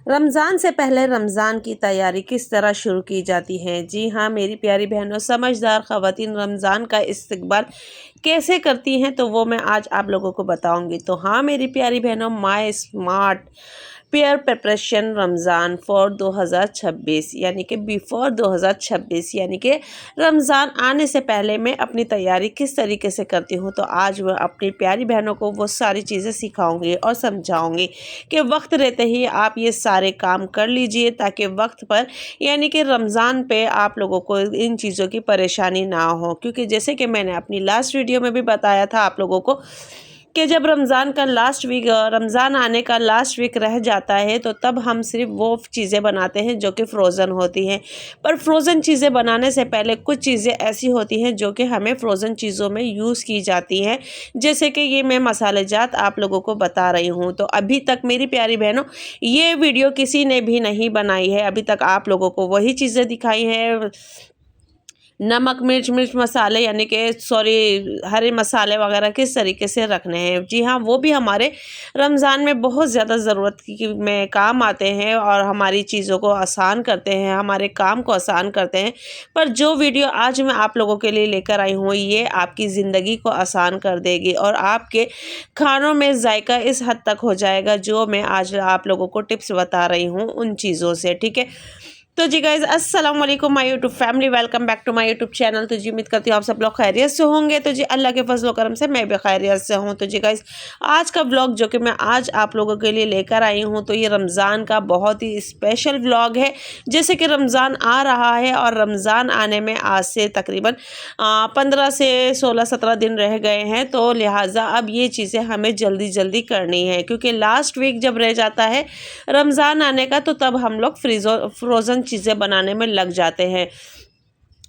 रमज़ान से पहले रमज़ान की तैयारी किस तरह शुरू की जाती है। जी हाँ मेरी प्यारी बहनों, समझदार ख़वातीन रमज़ान का इस्तकबाल कैसे करती हैं तो वो मैं आज आप लोगों को बताऊंगी। तो हाँ मेरी प्यारी बहनों, my smart pair preparation Ramzan for 2026 यानी कि बिफोर 2026 यानी कि रमज़ान आने से पहले मैं अपनी तैयारी किस तरीके से करती हूँ। तो आज मैं अपनी प्यारी बहनों को वो सारी चीज़ें सिखाऊंगी और समझाऊंगी कि वक्त रहते ही आप ये सारे काम कर लीजिए, ताकि वक्त पर यानी कि रमज़ान पे आप लोगों को इन चीज़ों की परेशानी ना हो। क्योंकि जैसे कि मैंने अपनी लास्ट वीडियो में भी बताया था आप लोगों को कि जब रमज़ान आने का लास्ट वीक रह जाता है तो तब हम सिर्फ वो चीज़ें बनाते हैं जो कि फ़्रोज़न होती हैं। पर फ्रोज़न चीज़ें बनाने से पहले कुछ चीज़ें ऐसी होती हैं जो कि हमें फ्रोज़न चीज़ों में यूज़ की जाती हैं, जैसे कि ये मैं मसाले जात आप लोगों को बता रही हूँ। तो अभी तक मेरी प्यारी बहनों, ये वीडियो किसी ने भी नहीं बनाई है, अभी तक आप लोगों को वही चीज़ें दिखाई हैं। नमक मिर्च मसाले यानी कि हरे मसाले वगैरह किस तरीके से रखने हैं। जी हाँ, वो भी हमारे रमज़ान में बहुत ज़्यादा ज़रूरत की में काम आते हैं और हमारी चीज़ों को आसान करते हैं, हमारे काम को आसान करते हैं। पर जो वीडियो आज मैं आप लोगों के लिए लेकर आई हूँ, ये आपकी ज़िंदगी को आसान कर देगी और आपके खानों में जायका इस हद तक हो जाएगा जो मैं आज आप लोगों को टिप्स बता रही हूँ उन चीज़ों से। ठीक है, तो जी गाइज़, अस्सलाम वालेकुम my YouTube family, welcome back to my YouTube channel. तो जी उम्मीद करती हूँ आप सब लोग खैरियत से होंगे। तो जी अल्लाह के फजल करम से मैं भी खैरियत से हूँ। तो जी गाइज़, आज का व्लॉग जो कि मैं आज आप लोगों के लिए लेकर आई हूँ, तो ये रमज़ान का बहुत ही स्पेशल व्लॉग है। जैसे कि रमज़ान आ रहा है और रमज़ान आने में आज से तकरीबन 15 से 16-17 दिन रह गए हैं। तो लिहाजा अब ये चीज़ें हमें जल्दी जल्दी करनी है, क्योंकि लास्ट वीक जब रह जाता है रमज़ान आने का तो तब हम लोग फ्रोज़न चीज़ें बनाने में लग जाते हैं।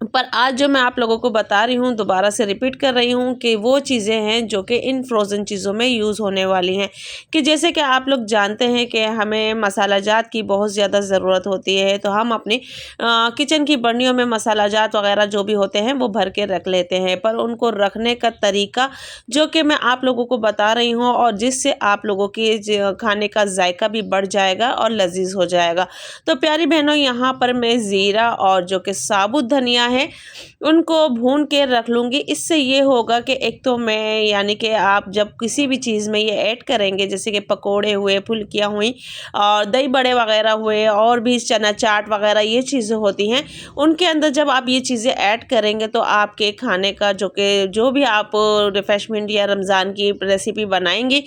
पर आज जो मैं आप लोगों को बता रही हूँ, दोबारा से रिपीट कर रही हूँ कि वो चीज़ें हैं जो कि इन फ्रोज़न चीज़ों में यूज़ होने वाली हैं। कि जैसे कि आप लोग जानते हैं कि हमें मसाला जात की बहुत ज़्यादा ज़रूरत होती है, तो हम अपनी किचन की बर्नियों में मसाला जात वगैरह जो भी होते हैं वो भर के रख लेते हैं। पर उनको रखने का तरीका जो कि मैं आप लोगों को बता रही हूँ, और जिससे आप लोगों की खाने का जायका भी बढ़ जाएगा और लजीज हो जाएगा। तो प्यारी बहनों, यहाँ पर मैं ज़ीरा और जो कि साबुत धनिया है उनको भून के रख लूँगी। इससे ये होगा कि एक तो मैं यानी कि आप जब किसी भी चीज़ में ये ऐड करेंगे, जैसे कि पकोड़े हुए, फुल्कियाँ हुई और दही बड़े वगैरह हुए और भी चना चाट वगैरह ये चीज़ें होती हैं, उनके अंदर जब आप ये चीज़ें ऐड करेंगे तो आपके खाने का जो भी आप रिफ्रेशमेंट या रमज़ान की रेसिपी बनाएंगी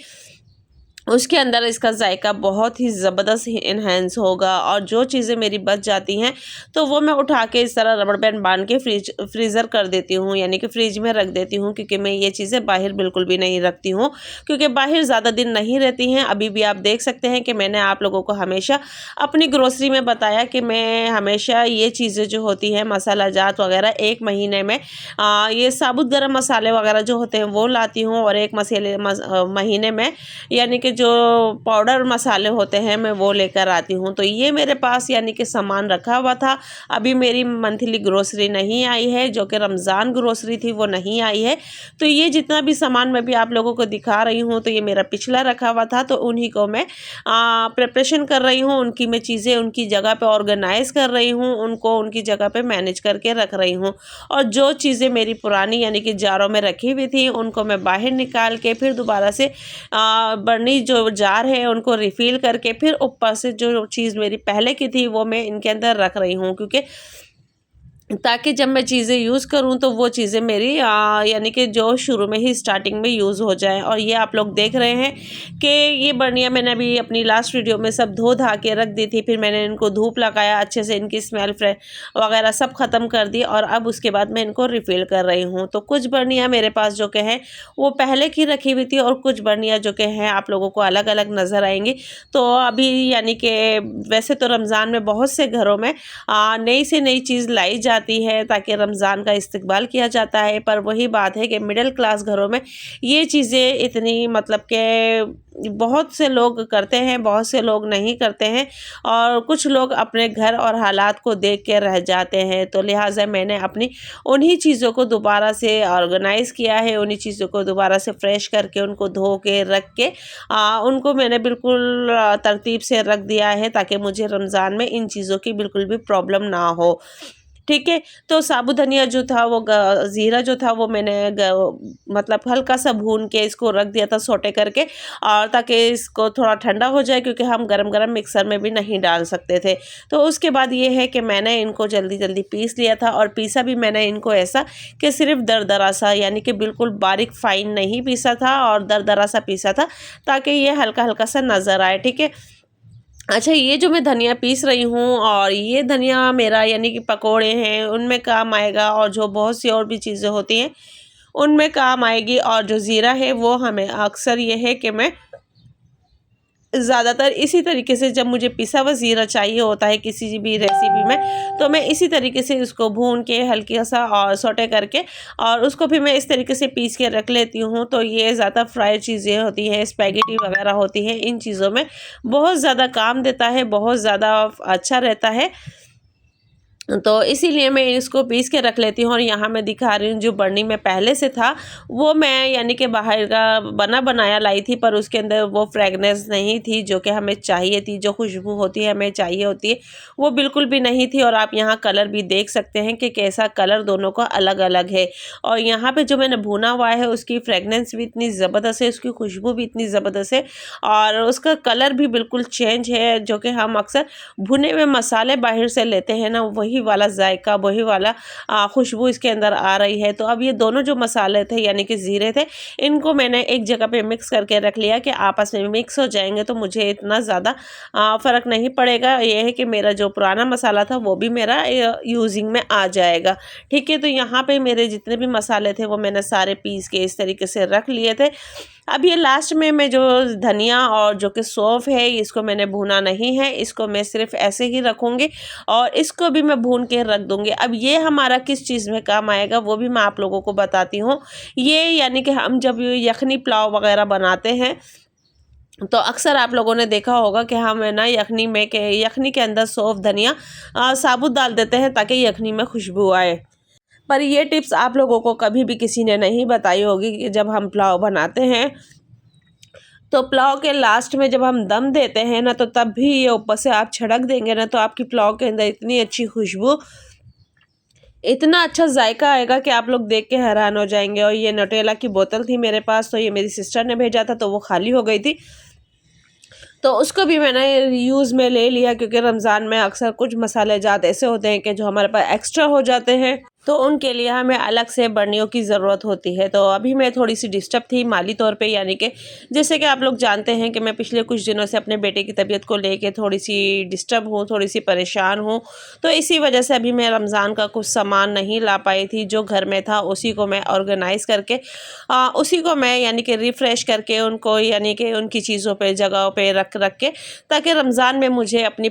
उसके अंदर इसका जायका बहुत ही ज़बरदस्त इन्हेंस होगा। और जो चीज़ें मेरी बच जाती हैं तो वो मैं उठा के इस तरह रबड़ बैंड बांध के फ्रीज़र कर देती हूँ, यानी कि फ्रिज में रख देती हूँ। क्योंकि मैं ये चीज़ें बाहर बिल्कुल भी नहीं रखती हूँ, क्योंकि बाहर ज़्यादा दिन नहीं रहती हैं। अभी भी आप देख सकते हैं कि मैंने आप लोगों को हमेशा अपनी ग्रोसरी में बताया कि मैं हमेशा ये चीज़ें जो होती हैं मसाला जात वगैरह 1 महीने में ये साबुत गरम मसाले वगैरह जो होते हैं वो लाती हूँ, और 1 महीने में यानी कि जो पाउडर मसाले होते हैं मैं वो लेकर आती हूँ। तो ये मेरे पास यानी कि सामान रखा हुआ था। अभी मेरी मंथली ग्रोसरी नहीं आई है, जो कि रमज़ान ग्रोसरी थी वो नहीं आई है। तो ये जितना भी सामान मैं भी आप लोगों को दिखा रही हूँ तो ये मेरा पिछला रखा हुआ था, तो उन्हीं को मैं प्रिपरेशन कर रही हूँ। उनकी मैं चीज़ें उनकी जगह पे ऑर्गेनाइज़ कर रही हूँ, उनको उनकी जगह पे मैनेज करके रख रही हूँ। और जो चीज़ें मेरी पुरानी यानी कि जारों में रखी हुई थी उनको मैं बाहर निकाल के फिर दोबारा से बर्नी जो जार है उनको रिफ़िल करके फिर ऊपर से जो चीज़ मेरी पहले की थी वो मैं इनके अंदर रख रही हूँ, क्योंकि ताकि जब मैं चीज़ें यूज़ करूँ तो वो चीज़ें मेरी यानी कि जो शुरू में ही स्टार्टिंग में यूज़ हो जाए। और ये आप लोग देख रहे हैं कि ये बर्नियाँ मैंने अभी अपनी लास्ट वीडियो में सब धो धा के रख दी थी। फिर मैंने इनको धूप लगाया अच्छे से, इनकी स्मेल वगैरह सब ख़त्म कर दी, और अब उसके बाद मैं इनको रिफ़िल कर रही हूँ। तो कुछ बर्नियाँ मेरे पास जो कि हैं वो पहले की रखी हुई थी, और कुछ बर्नियाँ जो कि हैं आप लोगों को अलग अलग नज़र आएंगी। तो अभी यानी कि वैसे तो रमज़ान में बहुत से घरों में नई से नई चीज़ लाई जाती जाती है ताकि रमज़ान का इस्तकबाल किया जाता है। पर वही बात है कि मिडिल क्लास घरों में ये चीज़ें इतनी मतलब कि बहुत से लोग करते हैं, बहुत से लोग नहीं करते हैं और कुछ लोग अपने घर और हालात को देख के रह जाते हैं। तो लिहाजा मैंने अपनी उन्हीं चीज़ों को दोबारा से ऑर्गेनाइज़ किया है, उन्हीं चीज़ों को दोबारा से फ्रेश करके उनको धो के रख के उनको मैंने बिल्कुल तरतीब से रख दिया है ताकि मुझे रमज़ान में इन चीज़ों की बिल्कुल भी प्रॉब्लम ना हो। ठीक है, तो साबुत धनिया जो था वो ज़ीरा जो था वो मैंने मतलब हल्का सा भून के इसको रख दिया था सौटे करके, और ताकि इसको थोड़ा ठंडा हो जाए क्योंकि हम गरम-गरम मिक्सर में भी नहीं डाल सकते थे। तो उसके बाद ये है कि मैंने इनको जल्दी-जल्दी पीस लिया था और पीसा भी मैंने इनको ऐसा कि सिर्फ़ दरदरा सा, यानी कि बिल्कुल बारीक फ़ाइन नहीं पीसा था और दरदरा सा पीसा था ताकि ये हल्का-हल्का सा नज़र आए। ठीक है। अच्छा, ये जो मैं धनिया पीस रही हूँ और ये धनिया मेरा यानी कि पकोड़े हैं उनमें काम आएगा और जो बहुत सी और भी चीज़ें होती हैं उनमें काम आएगी। और जो ज़ीरा है वो हमें अक्सर ये है कि मैं ज़्यादातर इसी तरीके से, जब मुझे पिसा हुआ ज़ीरा चाहिए होता है किसी भी रेसिपी में, तो मैं इसी तरीके से इसको भून के हल्का सा और सौटे करके और उसको भी मैं इस तरीके से पीस के रख लेती हूँ। तो ये ज़्यादा फ्राइड चीज़ें होती हैं, स्पैगेटी वगैरह होती हैं, इन चीज़ों में बहुत ज़्यादा काम देता है, बहुत ज़्यादा अच्छा रहता है। तो इसीलिए मैं इसको पीस के रख लेती हूँ। और यहाँ मैं दिखा रही हूँ जो बर्नी में पहले से था वो मैं यानी कि बाहर का बना बनाया लाई थी, पर उसके अंदर वो फ्रेगनेंस नहीं थी जो कि हमें चाहिए थी, जो खुशबू होती है हमें चाहिए होती है वो बिल्कुल भी नहीं थी। और आप यहाँ कलर भी देख सकते हैं कि कैसा कलर दोनों का अलग अलग है। और यहाँ पे जो मैंने भुना हुआ है उसकी फ्रेगनेंस भी इतनी ज़बरदस्त है, उसकी खुशबू भी इतनी ज़बरदस्त है और उसका कलर भी बिल्कुल चेंज है। जो कि हम अक्सर भुने हुए मसाले बाहर से लेते हैं ना, वही वाला जायका, वही वाला खुशबू इसके अंदर आ रही है। तो अब ये दोनों जो मसाले थे यानी कि ज़ीरे थे, इनको मैंने एक जगह पे मिक्स करके रख लिया कि आपस में मिक्स हो जाएंगे तो मुझे इतना ज़्यादा फ़र्क नहीं पड़ेगा। ये है कि मेरा जो पुराना मसाला था वो भी मेरा यूजिंग में आ जाएगा। ठीक है, तो यहाँ पे मेरे जितने भी मसाले थे वो मैंने सारे पीस के इस तरीके से रख लिए थे। अब ये लास्ट में मैं जो धनिया और जो कि सौंफ है इसको मैंने भूना नहीं है, इसको मैं सिर्फ ऐसे ही रखूँगी और इसको भी मैं भून के रख दूँगी। अब ये हमारा किस चीज़ में काम आएगा वो भी मैं आप लोगों को बताती हूँ। ये यानी कि हम जब यखनी पुलाव वगैरह बनाते हैं तो अक्सर आप लोगों ने देखा होगा कि हम है ना यखनी के अंदर सौंफ धनिया साबुत डाल देते हैं ताकि यखनी में खुशबू आए। पर ये टिप्स आप लोगों को कभी भी किसी ने नहीं बताई होगी कि जब हम पुलाव बनाते हैं तो पुलाव के लास्ट में जब हम दम देते हैं ना, तो तब भी ये ऊपर से आप छिड़क देंगे ना, तो आपकी पुलाव के अंदर इतनी अच्छी खुशबू, इतना अच्छा जायका आएगा कि आप लोग देख के हैरान हो जाएंगे। और ये नटेला की बोतल थी मेरे पास, तो ये मेरी सिस्टर ने भेजा था तो वो खाली हो गई थी, तो उसको भी मैंने यूज़ में ले लिया क्योंकि रमज़ान में अक्सर कुछ मसाले जात ऐसे होते हैं कि जो हमारे पास एक्स्ट्रा हो जाते हैं, तो उनके लिए हमें अलग से बर्नियों की ज़रूरत होती है। तो अभी मैं थोड़ी सी डिस्टर्ब थी माली तौर पे, यानी कि जैसे कि आप लोग जानते हैं कि मैं पिछले कुछ दिनों से अपने बेटे की तबीयत को लेके थोड़ी सी डिस्टर्ब हूँ, थोड़ी सी परेशान हूँ। तो इसी वजह से अभी मैं रमज़ान का कुछ सामान नहीं ला पाई थी, जो घर में था उसी को मैं ऑर्गेनाइज़ करके उसी को मैं यानी कि रिफ़्रेश करके उनको यानी कि उनकी चीज़ों पे जगहों पे रख रख के, ताकि रमज़ान में मुझे अपनी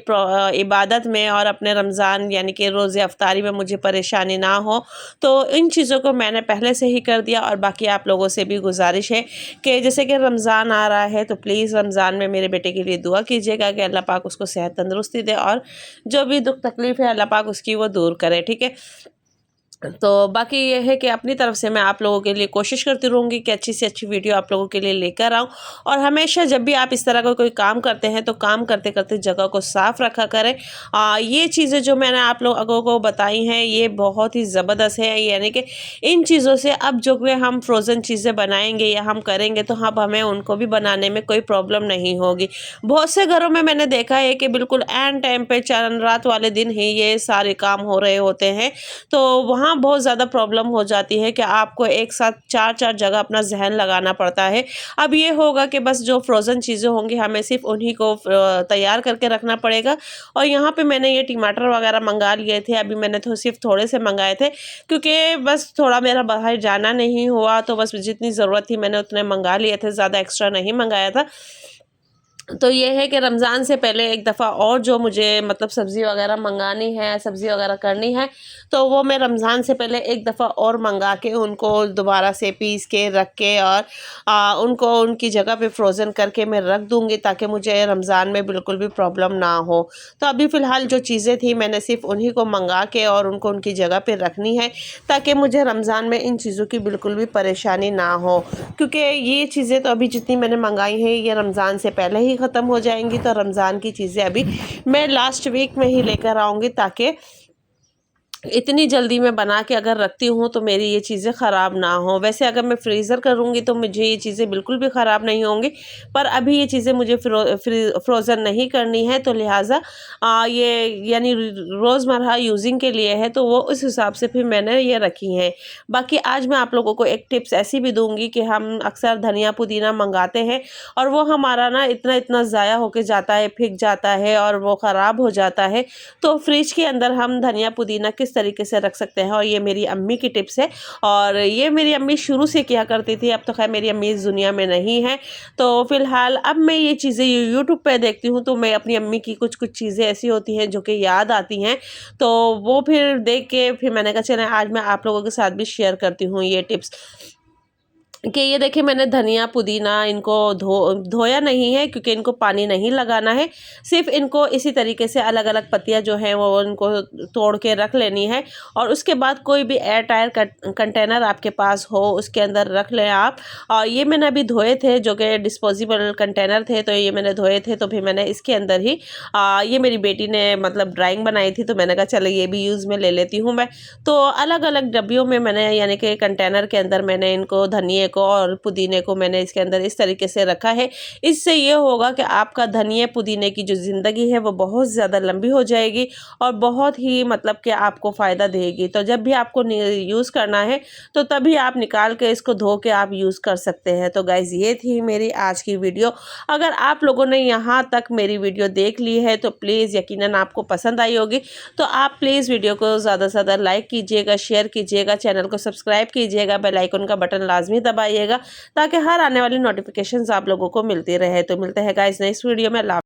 इबादत में और अपने रमज़ान यानी कि रोज़े अफ्तारी में मुझे परेशानी ना हो। तो इन चीज़ों को मैंने पहले से ही कर दिया। और बाकी आप लोगों से भी गुजारिश है कि जैसे कि रमज़ान आ रहा है तो प्लीज़ रमज़ान में मेरे बेटे के लिए दुआ कीजिएगा कि अल्लाह पाक उसको सेहत तंदुरुस्ती दे और जो भी दुख तकलीफ़ है अल्लाह पाक उसकी वो दूर करे। ठीक है, तो बाकी ये है कि अपनी तरफ से मैं आप लोगों के लिए कोशिश करती रहूँगी कि अच्छी से अच्छी वीडियो आप लोगों के लिए लेकर आऊँ। और हमेशा जब भी आप इस तरह का कोई काम करते हैं तो काम करते करते जगह को साफ़ रखा करें। ये चीज़ें जो मैंने आप लोगों को बताई हैं ये बहुत ही ज़बरदस्त है, यानी कि इन चीज़ों से अब जो भी हम फ्रोज़न चीज़ें बनाएंगे या हम करेंगे तो अब हमें उनको भी बनाने में कोई प्रॉब्लम नहीं होगी। बहुत से घरों में मैंने देखा है कि बिल्कुल एन टाइम पे चांद रात वाले दिन ही ये सारे काम हो रहे होते हैं, तो वहाँ बहुत ज़्यादा प्रॉब्लम हो जाती है कि आपको एक साथ 4-4 जगह अपना ज़हन लगाना पड़ता है। अब ये होगा कि बस जो फ्रोज़न चीज़ें होंगी हमें सिर्फ़ उन्हीं को तैयार करके रखना पड़ेगा। और यहाँ पे मैंने ये टमाटर वगैरह मंगा लिए थे, अभी मैंने तो सिर्फ़ थोड़े से मंगाए थे क्योंकि बस थोड़ा मेरा बाहर जाना नहीं हुआ, तो बस जितनी ज़रूरत थी मैंने उतने मंगा लिए थे, ज़्यादा एक्स्ट्रा नहीं मंगाया था। तो ये है कि रमज़ान से पहले एक दफ़ा और जो मुझे मतलब सब्ज़ी वगैरह मंगानी है, सब्ज़ी वगैरह करनी है, तो वो मैं रमज़ान से पहले एक दफ़ा और मंगा के उनको दोबारा से पीस के रख के और उनको उनकी जगह पे फ्रोज़न करके मैं रख दूँगी, ताकि मुझे रमज़ान में बिल्कुल भी प्रॉब्लम ना हो। तो अभी फ़िलहाल जो चीज़ें थी मैंने सिर्फ़ उन्हीं को मंगा के और उनको उनकी जगह पे रखनी है, ताकि मुझे रमज़ान में इन चीज़ों की बिल्कुल भी परेशानी ना हो। क्योंकि ये चीज़ें तो अभी जितनी मैंने मंगाई हैं ये रमज़ान से पहले ही ख़त्म हो जाएंगी, तो रमज़ान की चीज़ें अभी मैं लास्ट वीक में ही लेकर आऊँगी, ताकि इतनी जल्दी मैं बना के अगर रखती हूँ तो मेरी ये चीज़ें ख़राब ना हो। वैसे अगर मैं फ्रीज़र करूँगी तो मुझे ये चीज़ें बिल्कुल भी ख़राब नहीं होंगी, पर अभी ये चीज़ें मुझे फ्रोज़न नहीं करनी है, तो लिहाजा ये यानी रोज़मर्रा यूज़िंग के लिए है, तो वो उस हिसाब से फिर मैंने ये रखी हैं। बाकी आज मैं आप लोगों को एक टिप्स ऐसी भी दूँगी कि हम अक्सर धनिया पुदीना मंगाते हैं और वो हमारा ना इतना ज़ाया होके जाता है, फ़िक जाता है और वो ख़राब हो जाता है। तो फ्रिज के अंदर हम धनिया पुदीना किस तरीके से रख सकते हैं, और ये मेरी अम्मी की टिप्स है, और ये मेरी अम्मी शुरू से किया करती थी। अब तो खैर मेरी अम्मी इस दुनिया में नहीं है, तो फ़िलहाल अब मैं ये चीज़ें यूट्यूब पे देखती हूँ, तो मैं अपनी अम्मी की कुछ चीज़ें ऐसी होती हैं जो कि याद आती हैं, तो वो फिर देख के फिर मैंने कहा चलें आज मैं आप लोगों के साथ भी शेयर करती हूँ ये टिप्स। कि ये देखिए मैंने धनिया पुदीना इनको धोया नहीं है, क्योंकि इनको पानी नहीं लगाना है, सिर्फ इनको इसी तरीके से अलग अलग पत्तियां जो हैं वो इनको तोड़ के रख लेनी है, और उसके बाद कोई भी एयर टायर कंटेनर आपके पास हो उसके अंदर रख लें आप। और ये मैंने अभी धोए थे, जो कि डिस्पोजेबल कंटेनर थे, तो ये मैंने धोए थे, तो फिर मैंने इसके अंदर ही ये मेरी बेटी ने मतलब ड्राइंग बनाई थी, तो मैंने कहा चलो ये भी यूज़ में ले लेती हूँ मैं। तो अलग अलग डब्बियों में मैंने यानी कि कंटेनर के अंदर मैंने इनको धनिए को और पुदीने को मैंने इसके अंदर इस तरीके से रखा है। इससे ये होगा कि आपका धनिए पुदीने की जो ज़िंदगी है वो बहुत ज़्यादा लंबी हो जाएगी और बहुत ही मतलब कि आपको फ़ायदा देगी। तो जब भी आपको यूज़ करना है तो तभी आप निकाल के इसको धो के आप यूज़ कर सकते हैं। तो गाइज़ ये थी मेरी आज की वीडियो। अगर आप लोगों ने यहाँ तक मेरी वीडियो देख ली है तो प्लीज़ यकीनन आपको पसंद आई होगी। तो आप प्लीज़ वीडियो को ज़्यादा से ज़्यादा लाइक कीजिएगा, शेयर कीजिएगा, चैनल को सब्सक्राइब कीजिएगा, बेल आइकन का बटन लाजमी दबाइएगा, ताकि हर आने वाली नोटिफिकेशंस आप लोगों को मिलती रहे। तो मिलते हैं गाइस नेक्स्ट वीडियो में।